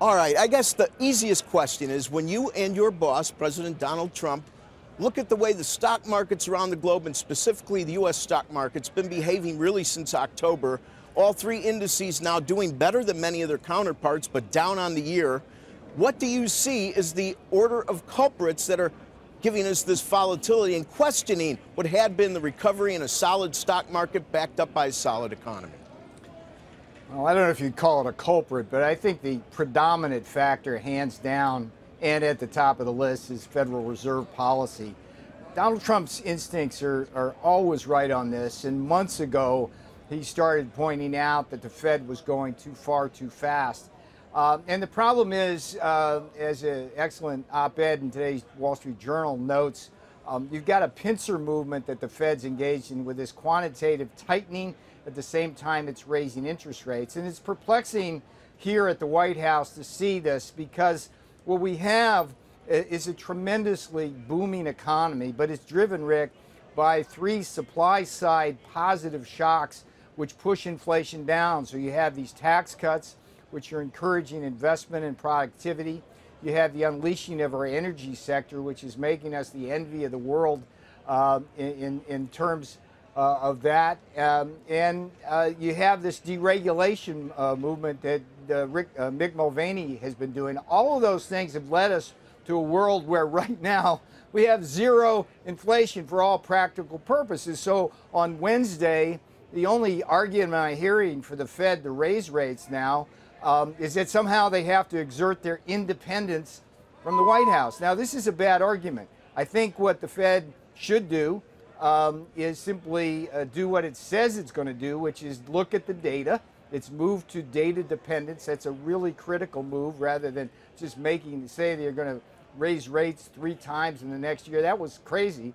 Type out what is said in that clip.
All right, I guess the easiest question is when you and your boss, President Donald Trump, look at the way the stock markets around the globe, and specifically the U.S. stock market's been behaving really since October. All three indices now doing better than many of their counterparts, but down on the year. What do you see as the order of culprits that are giving us this volatility and questioning what had been the recovery in a solid stock market backed up by a solid economy? Well, I don't know if you'd call it a culprit, but I think the predominant factor, hands down, and at the top of the list, is Federal Reserve policy. Donald Trump's instincts are always right on this, and months ago, he started pointing out that the Fed was going too far too fast. And the problem is, as an excellent op-ed in today's Wall Street Journal notes, you've got a pincer movement that the Fed's engaged in with this quantitative tightening. At the same time, it's raising interest rates. And it's perplexing here at the White House to see this because what we have is a tremendously booming economy, but it's driven, Rick, by three supply-side positive shocks which push inflation down. So you have these tax cuts, which are encouraging investment and productivity. You have the unleashing of our energy sector, which is making us the envy of the world in terms of that. And you have this deregulation movement that Mick Mulvaney has been doing. All of those things have led us to a world where right now we have zero inflation for all practical purposes. So on Wednesday, the only argument I'm hearing for the Fed to raise rates now is that somehow they have to exert their independence from the White House. Now, this is a bad argument. I think what the Fed should do is simply do what it says it's going to do, which is look at the data. It's moved to data dependence. That's a really critical move rather than just say they're going to raise rates 3 times in the next year. That was crazy.